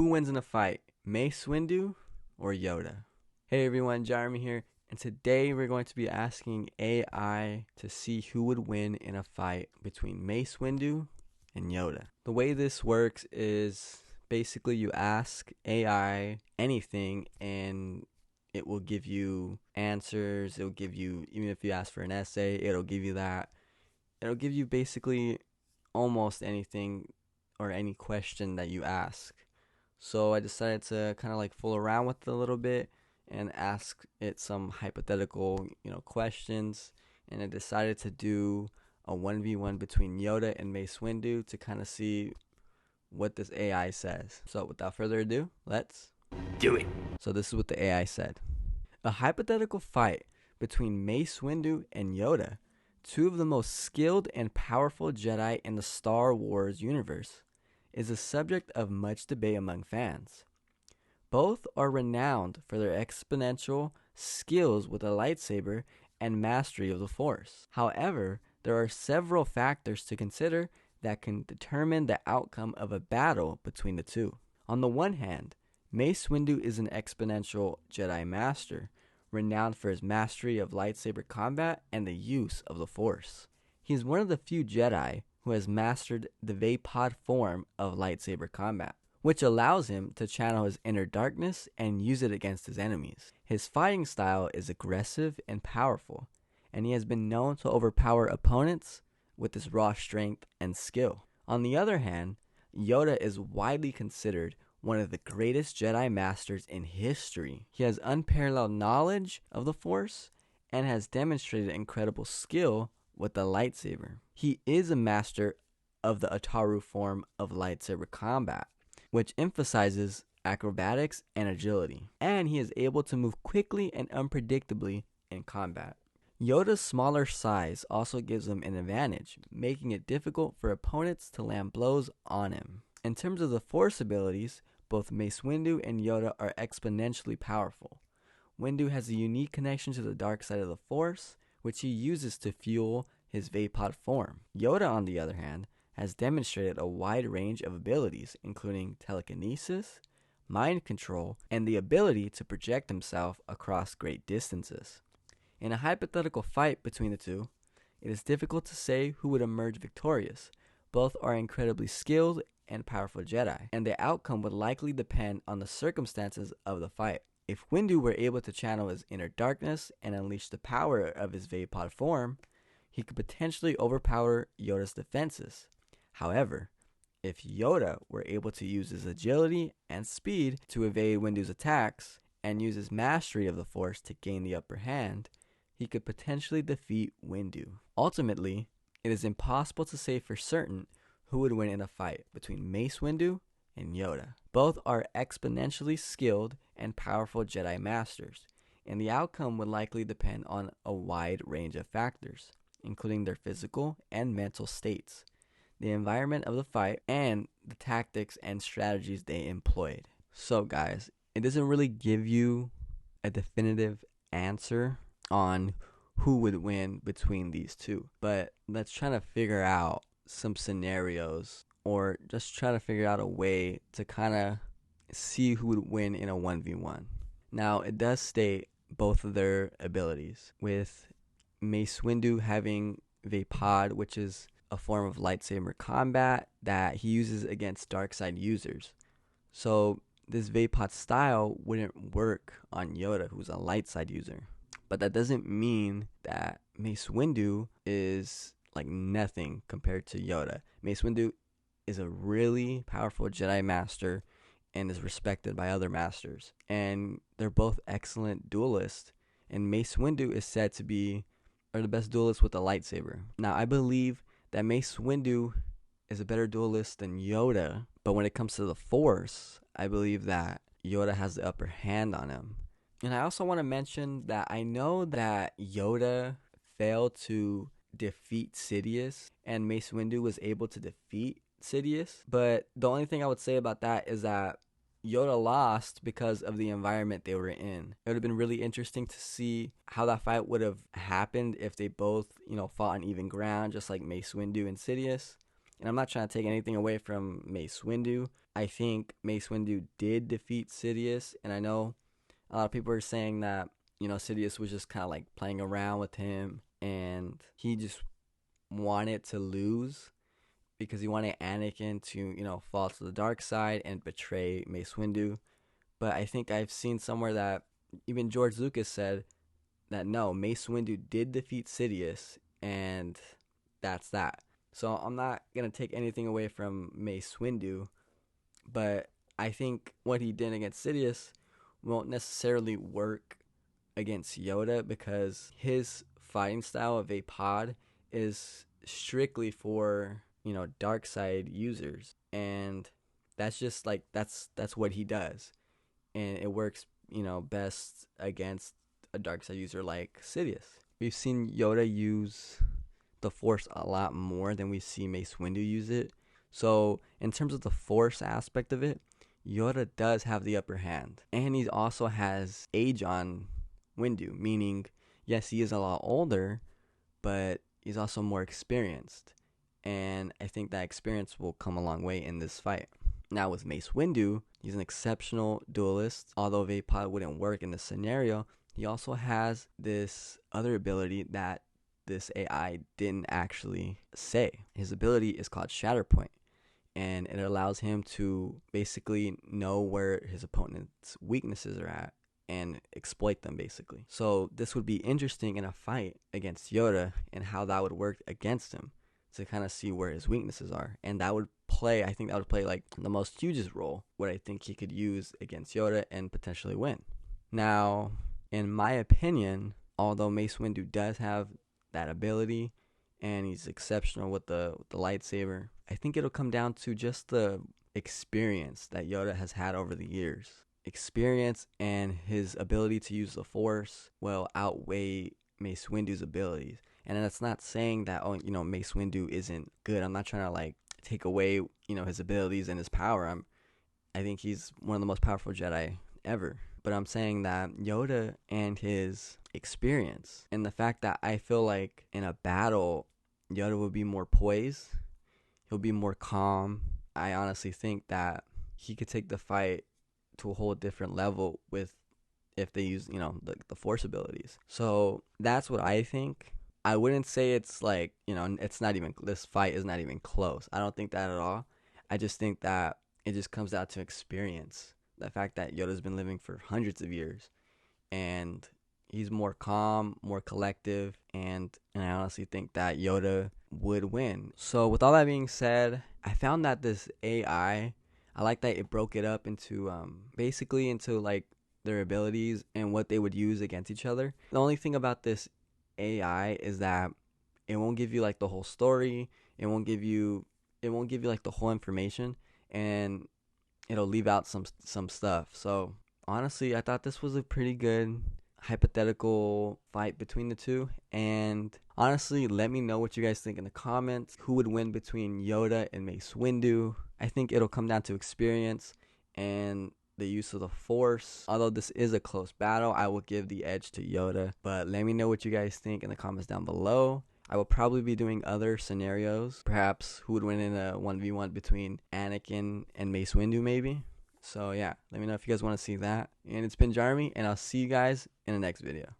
Who wins in a fight, Mace Windu or Yoda? Hey everyone, Jeremy here, and today we're going to be asking AI to see who would win in a fight between Mace Windu and Yoda. The way this works is basically you ask AI anything and it will give you answers. It'll give you, even if you ask for an essay, it'll give you that. It'll give you basically almost anything or any question that you ask. So I decided to kind of like fool around with it a little bit and ask it some hypothetical, questions. And I decided to do a 1v1 between Yoda and Mace Windu to kind of see what this AI says. So without further ado, let's do it. So this is what the AI said. A hypothetical fight between Mace Windu and Yoda, two of the most skilled and powerful Jedi in the Star Wars universe, is a subject of much debate among fans. Both are renowned for their exponential skills with a lightsaber and mastery of the Force. However, there are several factors to consider that can determine the outcome of a battle between the two. On the one hand, Mace Windu is an exponential Jedi master, renowned for his mastery of lightsaber combat and the use of the Force. He is one of the few Jedi who has mastered the Vapod form of lightsaber combat, which allows him to channel his inner darkness and use it against his enemies. His fighting style is aggressive and powerful, and he has been known to overpower opponents with his raw strength and skill. On the other hand, Yoda is widely considered one of the greatest Jedi masters in history. He has unparalleled knowledge of the Force and has demonstrated incredible skill with the lightsaber. He is a master of the Ataru form of lightsaber combat, which emphasizes acrobatics and agility, and he is able to move quickly and unpredictably in combat. Yoda's smaller size also gives him an advantage, making it difficult for opponents to land blows on him. In terms of the Force abilities, both Mace Windu and Yoda are exponentially powerful. Windu has a unique connection to the dark side of the Force, which he uses to fuel his Vapod form. Yoda, on the other hand, has demonstrated a wide range of abilities, including telekinesis, mind control, and the ability to project himself across great distances. In a hypothetical fight between the two, it is difficult to say who would emerge victorious. Both are incredibly skilled and powerful Jedi, and the outcome would likely depend on the circumstances of the fight. If Windu were able to channel his inner darkness and unleash the power of his Vapod form, he could potentially overpower Yoda's defenses. However, if Yoda were able to use his agility and speed to evade Windu's attacks and use his mastery of the Force to gain the upper hand, he could potentially defeat Windu. Ultimately, it is impossible to say for certain who would win in a fight between Mace Windu and Yoda. Both are exponentially skilled and powerful Jedi masters, and the outcome would likely depend on a wide range of factors, including their physical and mental states, the environment of the fight, and the tactics and strategies they employed. So guys, it doesn't really give you a definitive answer on who would win between these two, but let's try to figure out some scenarios, or just try to figure out a way to kind of see who would win in a 1v1. Now, it does state both of their abilities, with Mace Windu having Vapod, which is a form of lightsaber combat that he uses against darkside users. So this Vapod style wouldn't work on Yoda, who's a light side user. But that doesn't mean that Mace Windu is like nothing compared to Yoda. Mace Windu is a really powerful Jedi master and is respected by other masters. And they're both excellent duelists. And Mace Windu is said to be the best duelist with a lightsaber. Now, I believe that Mace Windu is a better duelist than Yoda. But when it comes to the Force, I believe that Yoda has the upper hand on him. And I also want to mention that I know that Yoda failed to defeat Sidious, and Mace Windu was able to defeat Sidious. But the only thing I would say about that is that Yoda lost because of the environment they were in. It would have been really interesting to see how that fight would have happened if they both, fought on even ground, just like Mace Windu and Sidious. And I'm not trying to take anything away from Mace Windu. I think Mace Windu did defeat Sidious, and I know a lot of people are saying that, Sidious was just kind of like playing around with him and he just wanted to lose because he wanted Anakin to, fall to the dark side and betray Mace Windu. But I think I've seen somewhere that even George Lucas said that no, Mace Windu did defeat Sidious, and that's that. So I'm not going to take anything away from Mace Windu, but I think what he did against Sidious won't necessarily work against Yoda because his fighting style of a pod is strictly for, dark side users, and that's just like that's what he does, and it works, best against a dark side user like Sidious. We've seen Yoda use the Force a lot more than we see Mace Windu use it. So in terms of the Force aspect of it, Yoda does have the upper hand, and he also has age on Windu, meaning yes, he is a lot older, but he's also more experienced, and I think that experience will come a long way in this fight. Now with Mace Windu, he's an exceptional duelist. Although Vapod wouldn't work in this scenario, he also has this other ability that this AI didn't actually say. His ability is called Shatterpoint, and it allows him to basically know where his opponent's weaknesses are at and exploit them basically. So this would be interesting in a fight against Yoda and how that would work against him to kind of see where his weaknesses are. And that would play, I think that would play like the most hugest role, what I think he could use against Yoda and potentially win. Now, in my opinion, although Mace Windu does have that ability and he's exceptional with the lightsaber, I think it'll come down to just the experience that Yoda has had over the years. Experience and his ability to use the Force will outweigh Mace Windu's abilities. And that's not saying that, Mace Windu isn't good. I'm not trying to like take away, his abilities and his power. I think he's one of the most powerful Jedi ever. But I'm saying that Yoda and his experience and the fact that I feel like in a battle, Yoda would be more poised. He'll be more calm. I honestly think that he could take the fight to a whole different level with if they use, the Force abilities. So that's what I think. I wouldn't say it's like, it's not even, this fight is not even close. I don't think that at all. I just think that it just comes down to experience. The fact that Yoda's been living for hundreds of years and he's more calm, more collective, and I honestly think that Yoda would win. So with all that being said, I found that this AI, I like that it broke it up into basically into like their abilities and what they would use against each other. The only thing about this AI is that it won't give you like the whole story. It won't give you like the whole information, and it'll leave out some stuff. So honestly, I thought this was a pretty good hypothetical fight between the two. And honestly, let me know what you guys think in the comments. Who would win between Yoda and Mace Windu? I think it'll come down to experience and the use of the Force. Although this is a close battle, I will give the edge to Yoda. But let me know what you guys think in the comments down below. I will probably be doing other scenarios. Perhaps who would win in a 1v1 between Anakin and Mace Windu maybe. So yeah, let me know if you guys want to see that. And it's been Jeremy, and I'll see you guys in the next video.